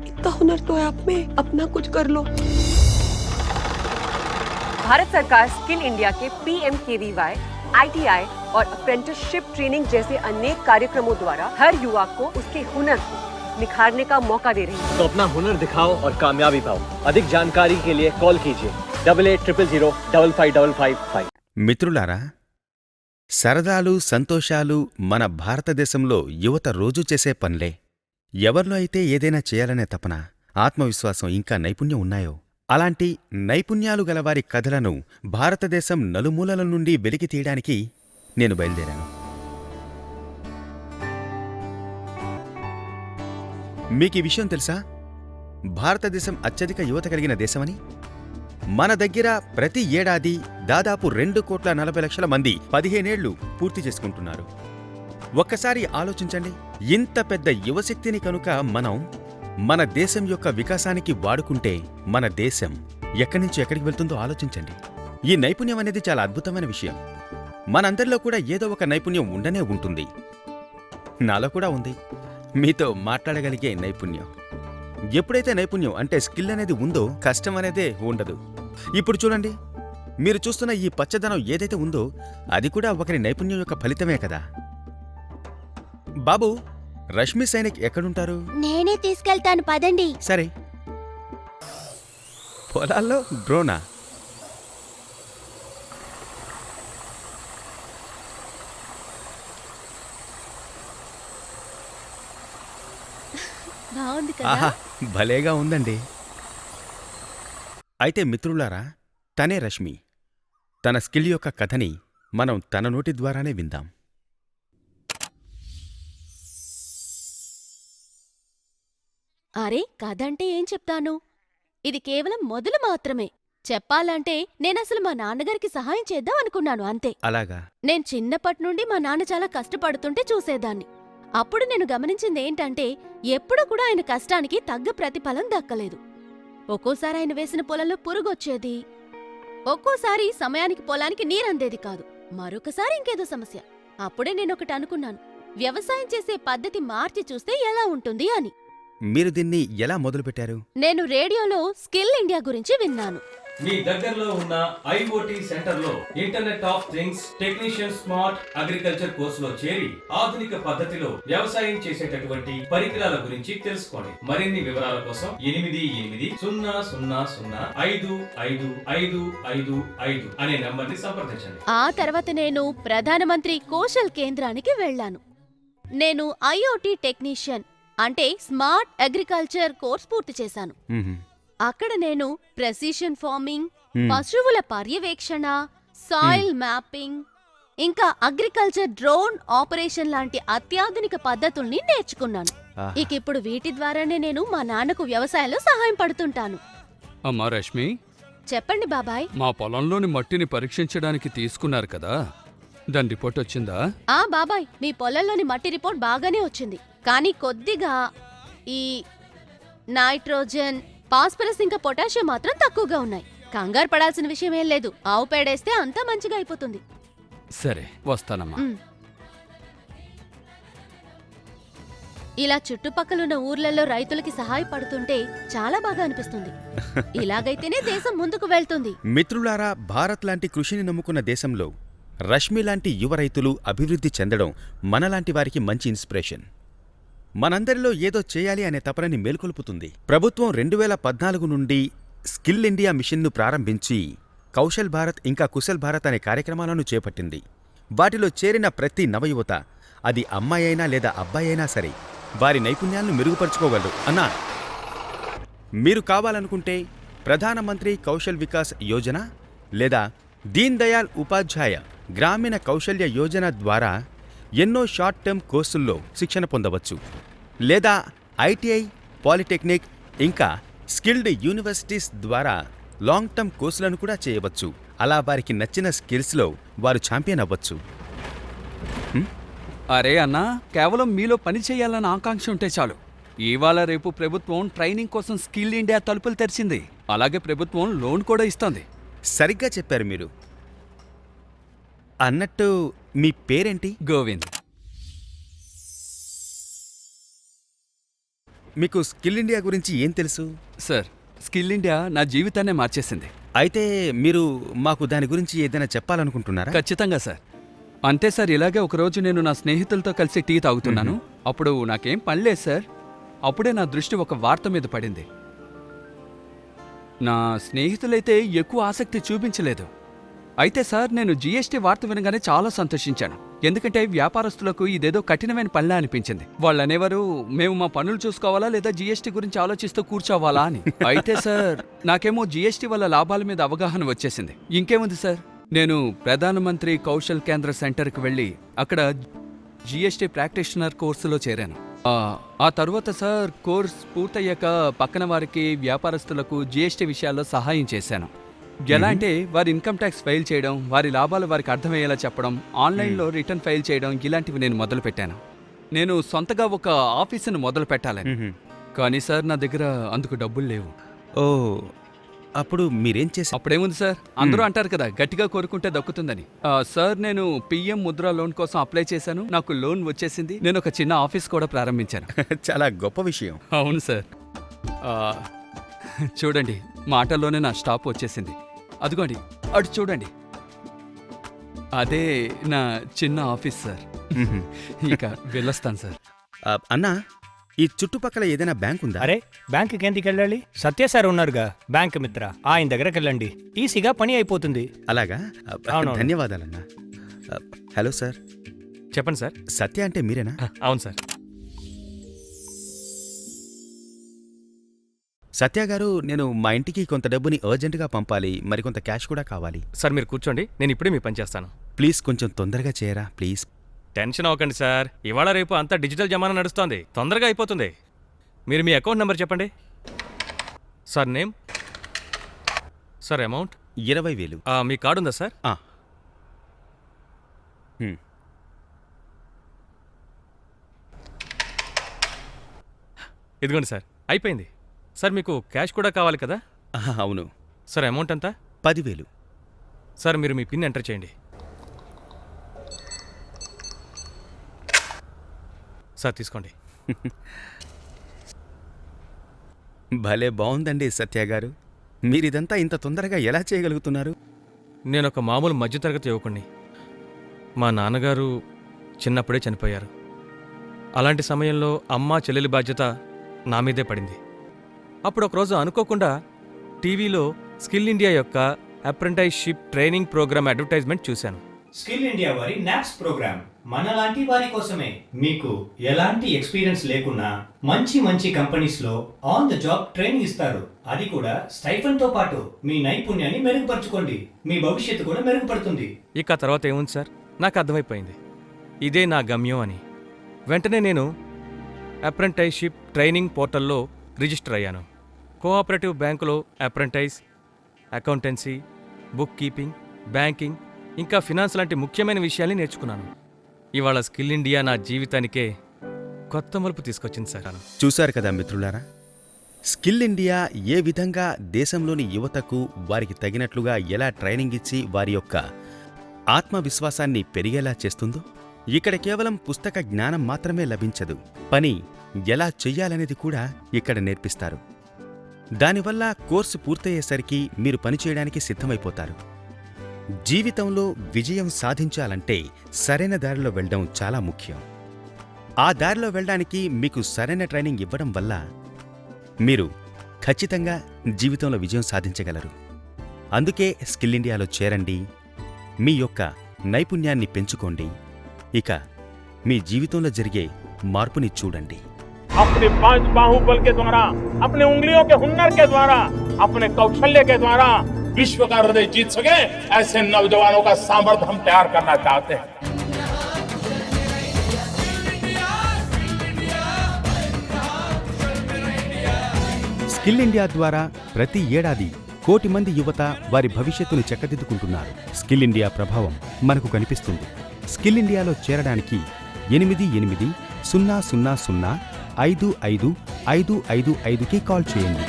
इतना हुनर तो है आप में, अपना कुछ कर लो। भारत सरकार स्किल इंडिया के PMKVY, ITI और अप्रेंटिसशिप ट्रेनिंग जैसे अनेक कार्यक्रमों द्वारा हर युवा को उसके हुनर को निखारने का मौका दे रही है। तो अपना हुनर दिखाओ और कामयाबी पाओ। अधिक जानकारी के लिए कॉल कीजिए 8800055555। మిత్రులారా, సరదాలు సంతోషాలు మన భారతదేశంలో యువత రోజూ చేసే పనులే. ఎవరిలో అయితే ఏదైనా చేయాలనే తపన, ఆత్మవిశ్వాసం ఇంకా నైపుణ్యం ఉన్నాయో అలాంటి నైపుణ్యాలు గలవారి కథలను భారతదేశం నలుమూలల నుండి వెలికి తీయడానికి నేను బయలుదేరాను. మీకీ విషయం తెలుసా? భారతదేశం అత్యధిక యువత కలిగిన దేశమని. మన దగ్గర ప్రతి ఏడాది దాదాపు 2,40,00,000 మంది 15 ఏళ్లు పూర్తి చేసుకుంటున్నారు. ఒక్కసారి ఆలోచించండి, ఇంత పెద్ద యువశక్తిని కనుక మనం మన దేశం యొక్క వికాసానికి వాడుకుంటే మన దేశం ఎక్కడి నుంచి ఎక్కడికి వెళ్తుందో ఆలోచించండి. ఈ నైపుణ్యం అనేది చాలా అద్భుతమైన విషయం. మనందరిలో కూడా ఏదో ఒక నైపుణ్యం ఉండనే ఉంటుంది. నాలో కూడా ఉంది, మీతో మాట్లాడగలిగే నైపుణ్యం. ఎప్పుడైతే నైపుణ్యం అంటే స్కిల్ అనేది ఉందో కష్టం అనేదే ఉండదు. ఇప్పుడు చూడండి, మీరు చూస్తున్న ఈ పచ్చదనం ఏదైతే ఉందో అది కూడా ఒకరి నైపుణ్యం యొక్క ఫలితమే కదా. బాబు, రష్మి సైనిక్ ఎక్కడుంటారు? నేనే తీసుకెళ్తాను, పదండి. సరే. పొలాల్లో డ్రోనా? బాగుంది కదా? ఆహా, భలేగా ఉందండి. అయితే మిత్రులారా, తనే రష్మి. తన స్కిల్ యొక్క కథని మనం తన నోటి ద్వారానే విందాం. అరే, కథంటే ఏం చెప్తాను, ఇది కేవలం మొదలు మాత్రమే. చెప్పాలంటే నేనసలు మా నాన్నగారికి సహాయం చేద్దాం అనుకున్నాను, అంతే. అలాగా? నేను చిన్నప్పటి నుండి మా నాన్న చాలా కష్టపడుతుంటే చూసేదాన్ని. అప్పుడు నేను గమనించిందేంటంటే ఎప్పుడు కూడా ఆయన కష్టానికి తగ్గ ప్రతిఫలం దక్కలేదు. ఒక్కోసారి ఆయన వేసిన పొలంలో పురుగొచ్చేది, ఒక్కోసారి సమయానికి పొలానికి నీరందేది కాదు, మరొకసారి ఇంకేదో సమస్య. అప్పుడే నేనొకటి అనుకున్నాను, వ్యవసాయం చేసే పద్ధతి మార్చి చూస్తే ఎలా ఉంటుంది అని. మీరు దీన్ని ఎలా మొదలుపెట్టారు? నేను రేడియోలో స్కిల్ ఇండియా గురించి విన్నాను. మీ దగ్గరలో ఉన్న IoT సెంటర్లో internet of things technician smart agriculture కోర్సులో చేరి ఆధునిక పద్ధతిలో వ్యవసాయం చేసేటటువంటి పరికరాల గురించి తెలుసుకోండి. మరిన్ని వివరాల కోసం 880000555555 అనే నంబర్ని సంప్రదించండి. ఆ తర్వాత నేను ప్రధానమంత్రి కౌశల్ కేంద్రానికి వెళ్లాను. నేను IoT టెక్నీషియన్ అంటే స్మార్ట్ అగ్రికల్చర్ కోర్స్ పూర్తి చేశాను. అక్కడ నేను ప్రెసిషన్ ఫార్మింగ్, పశువుల పర్యవేక్షణ, సాయిల్ మ్యాపింగ్, ఇంకా అగ్రికల్చర్ డ్రోన్ ఆపరేషన్ లాంటి అత్యాధునిక పద్ధతుల్ని నేర్చుకున్నాను. ఇప్పుడు వీటి ద్వారానే నేను మా నాన్నకు వ్యవసాయంలో సహాయం పడుతుంటాను. అమ్మా రష్మి, చెప్పండి బాబాయ్. మా పొలంలోని మట్టిని పరీక్షించడానికి తీసుకున్నారు కదా, దాని రిపోర్ట్ వచ్చిందా? బాబాయ్, మీ పొలంలోని మట్టి రిపోర్ట్ బాగానే వచ్చింది, కానీ కొద్దిగా ఈ నైట్రోజన్, ఫాస్ఫరస్ ఇంకా పొటాషియం మాత్రం తక్కువగా ఉన్నాయి. కంగారు పడాల్సిన విషయం ఏం లేదు, ఆవు పేడేస్తే అంతా మంచిగా అయిపోతుంది. సరే, వస్తానమ్మా. ఇలా చుట్టుపక్కలున్న ఊర్లలో రైతులకి సహాయపడుతుంటే చాలా బాగా అనిపిస్తుంది. ఇలాగైతేనే దేశం ముందుకు వెళ్తుంది. మిత్రులారా, భారత్ లాంటి కృషిని నమ్ముకున్న దేశంలో రష్మి లాంటి యువ రైతులు అభివృద్ధి చెందడం మనలాంటి వారికి మంచి ఇన్స్పిరేషన్. మనందరిలో ఏదో చేయాలి అనే తపనని మేల్కొల్పుతుంది. ప్రభుత్వం 2014 నుండి స్కిల్ ఇండియా మిషన్ను ప్రారంభించి కౌశల్ భారత్ ఇంకా కుశల్ భారత్ అనే కార్యక్రమాలను చేపట్టింది. వాటిలో చేరిన ప్రతి నవయువత, అది అమ్మాయి అయినా లేదా అబ్బాయి అయినా సరే, వారి నైపుణ్యాలను మెరుగుపరుచుకోగలరు. అన్నా, మీరు కావాలనుకుంటే ప్రధానమంత్రి కౌశల్ వికాస్ యోజన లేదా దీన్ దయాళ్ ఉపాధ్యాయ గ్రామీణ కౌశల్య యోజన ద్వారా ఎన్నో షార్ట్ టర్మ్ కోర్సుల్లో శిక్షణ పొందవచ్చు. లేదా ITI, పాలిటెక్నిక్ ఇంకా స్కిల్డ్ యూనివర్సిటీస్ ద్వారా లాంగ్ టర్మ్ కోర్సులను కూడా చేయవచ్చు. అలా వారికి నచ్చిన స్కిల్స్లో వారు ఛాంపియన్ అవ్వచ్చు. అరే అన్నా, కేవలం మీలో పని చేయాలన్న ఆకాంక్ష ఉంటే చాలు. ఇవాళ రేపు ప్రభుత్వం ట్రైనింగ్ కోసం స్కిల్ ఇండియా తలుపులు తెరిచింది. అలాగే ప్రభుత్వం లోన్ కూడా ఇస్తోంది. సరిగ్గా చెప్పారు మీరు. అన్నట్టు మీ పేరేంటి? గోవింద్. మీకు స్కిల్ ఇండియా గురించి ఏం తెలుసు? సార్, స్కిల్ ఇండియా నా జీవితాన్నే మార్చేసింది. అయితే మీరు మాకు దాని గురించి ఏదైనా చెప్పాలనుకుంటున్నారా? ఖచ్చితంగా సార్. అంతే సార్, ఇలాగే ఒకరోజు నేను నా స్నేహితులతో కలిసి టీ తాగుతున్నాను. అప్పుడు నాకేం పనిలేదు సార్. అప్పుడే నా దృష్టి ఒక వార్త మీద పడింది. నా స్నేహితులైతే ఎక్కువ ఆసక్తి చూపించలేదు. అయితే సార్, నేను జీఎస్టీ వార్త వినగానే చాలా సంతోషించాను. ఎందుకంటే వ్యాపారస్తులకు ఇదేదో కఠినమైన పనిలా అనిపించింది. వాళ్ళు అనేవారు, మేము మా పనులు చూసుకోవాలా లేదా జీఎస్టీ గురించి ఆలోచిస్తూ కూర్చోవాలా అని. అయితే సార్, నాకేమో జీఎస్టీ వల్ల లాభాల మీద అవగాహన వచ్చేసింది. ఇంకేముంది సార్, నేను ప్రధానమంత్రి కౌశల్ కేంద్ర సెంటర్కి వెళ్ళి అక్కడ జీఎస్టీ ప్రాక్టీషనర్ కోర్సులో చేరాను. ఆ తర్వాత సార్, కోర్స్ పూర్తయ్యాక పక్కన వారికి, వ్యాపారస్తులకు జీఎస్టీ విషయాల్లో సహాయం చేశాను. ఎలా అంటే వారి ఇన్కమ్ ట్యాక్స్ ఫైల్ చేయడం, వారి లాభాలు వారికి అర్థమయ్యేలా చెప్పడం, ఆన్లైన్లో రిటర్న్ ఫైల్ చేయడం, ఇలాంటివి నేను మొదలుపెట్టాను. నేను సొంతగా ఒక ఆఫీసును మొదలు పెట్టాలని. కానీ సార్, నా దగ్గర అందుకు డబ్బులు లేవు. ఓ, అప్పుడు మీరేం చేశారు? అప్పుడేముంది సార్, అందరూ అంటారు కదా, గట్టిగా కోరుకుంటే దక్కుతుందని. సార్, నేను పిఎం ముద్రా లోన్ కోసం అప్లై చేశాను. నాకు లోన్ వచ్చేసింది. నేను ఒక చిన్న ఆఫీస్ కూడా ప్రారంభించాను. చాలా గొప్ప విషయం. అవును సార్. చూడండి, మాటల్లోనే నా స్టాప్ వచ్చేసింది. అదిగోండి, అటు చూడండి, అదే నా చిన్న ఆఫీస్ సార్. ఇక వెళ్ళొస్తాను సార్. అన్నా, ఈ చుట్టుపక్కల ఏదైనా బ్యాంక్ ఉందా? అరే, బ్యాంకుకి ఎందుకు వెళ్ళాలి? సత్య సార్ ఉన్నారుగా, బ్యాంక్ మిత్ర, ఆయన దగ్గరకు వెళ్ళండి. ఈజీగా పని అయిపోతుంది. అలాగా? అవునవును. ధన్యవాదాలన్నా. Hello sir. చెప్పండి సార్. సత్య అంటే మీరేనా? అవును సార్. సత్య గారు, నేను మా ఇంటికి కొంత డబ్బుని అర్జెంటుగా పంపాలి. మరి కొంత క్యాష్ కూడా కావాలి. సార్, మీరు కూర్చోండి, నేను ఇప్పుడే మీ పని చేస్తాను. ప్లీజ్ కొంచెం తొందరగా చేయరా ప్లీజ్. టెన్షన్ అవ్వకండి సార్, ఇవాళ రేపు అంతా డిజిటల్ జమానా నడుస్తోంది, తొందరగా అయిపోతుంది. మీరు మీ అకౌంట్ నెంబర్ చెప్పండి. Sir, name? Sir, amount? 20,000. మీ కార్డు ఉందా సార్? ఇదిగోండి సార్, అయిపోయింది. సార్, మీకు క్యాష్ కూడా కావాలి కదా? అవును. సార్, అమౌంట్ ఎంత? 10,000. సార్, మీరు మీ పిన్ ఎంటర్ చేయండి. సార్, తీసుకోండి. భలే బాగుందండి సత్య గారు. మీరిదంతా ఇంత తొందరగా ఎలా చేయగలుగుతున్నారు? నేను ఒక మామూలు మధ్యతరగతి యువకుణ్ణి. మా నాన్నగారు చిన్నప్పుడే చనిపోయారు. అలాంటి సమయంలో అమ్మ, చెల్లెలి బాధ్యత నా మీదే పడింది. అప్పుడు ఒకరోజు అనుకోకుండా టీవీలో స్కిల్ ఇండియా యొక్క అప్రెంటిస్షిప్ ట్రైనింగ్ ప్రోగ్రామ్ అడ్వర్టైజ్మెంట్ చూశాను. స్కిల్ ఇండియా వారి నాప్స్ ప్రోగ్రామ్ మనలాంటి వారి కోసమే. మీకు ఎలాంటి ఎక్స్పీరియన్స్ లేకున్నా మంచి మంచి కంపెనీస్ లో ఆన్ ద జాబ్ ట్రైనింగ్ ఇస్తారు. అది కూడా స్టైఫండ్ తో పాటు. మీ నైపుణ్యాన్ని మెరుగుపరచుకోండి, మీ భవిష్యత్తు కూడా మెరుగుపడుతుంది. ఇక తర్వాత ఏముంది సార్, నాకు అర్థమైపోయింది ఇదే నా గమ్యం అని. వెంటనే నేను అప్రెంటిస్షిప్ ట్రైనింగ్ పోర్టల్లో రిజిస్టర్ అయ్యాను. కోఆపరేటివ్ బ్యాంకులో అప్రెంటైజ్, అకౌంటెన్సీ, బుక్ కీపింగ్, బ్యాంకింగ్, ఇంకా ఫినాన్స్ లాంటి ముఖ్యమైన విషయాల్ని నేర్చుకున్నాను. ఇవాళ స్కిల్ ఇండియా నా జీవితానికే కొత్త మలుపు తీసుకొచ్చింది సార్. చూశారు కదా మిత్రులారా, స్కిల్ ఇండియా ఏ విధంగా దేశంలోని యువతకు వారికి తగినట్లుగా ఎలా ట్రైనింగ్ ఇచ్చి వారి యొక్క ఆత్మవిశ్వాసాన్ని పెరిగేలా చేస్తుందో. ఇక్కడ కేవలం పుస్తక జ్ఞానం మాత్రమే లభించదు, పని ఎలా చెయ్యాలనేది కూడా ఇక్కడ నేర్పిస్తారు. దానివల్ల కోర్సు పూర్తయ్యేసరికి మీరు పనిచేయడానికి సిద్ధమైపోతారు. జీవితంలో విజయం సాధించాలంటే సరైన దారిలో వెళ్ళడం చాలా ముఖ్యం. ఆ దారిలో వెళ్ళడానికి మీకు సరైన ట్రైనింగ్ ఇవ్వడం వల్ల మీరు ఖచ్చితంగా జీవితంలో విజయం సాధించగలరు. అందుకే స్కిల్ ఇండియాలో చేరండి, మీ యొక్క నైపుణ్యాన్ని పెంచుకోండి, ఇక మీ జీవితంలో జరిగే మార్పుని చూడండి. अपने 5 बाहुबल के द्वारा, अपने उंगलियों के हुनर के द्वारा, अपने कौशल्य के द्वारा विश्व का हृदय जीत सके, ऐसे नौजवानों का सामर्थ्य हम तैयार करना चाहते हैं. స్కిల్ ఇండియా ద్వారా ప్రతి ఏడాది 1 కోటి మంది యువత వారి భవిష్యత్తును చక్కదిద్దుకుంటున్నారు. స్కిల్ ఇండియా ప్రభావం మనకు కనిపిస్తుంది. స్కిల్ ఇండియాలో చేరడానికి 8800 55555కి కాల్ చేయండి.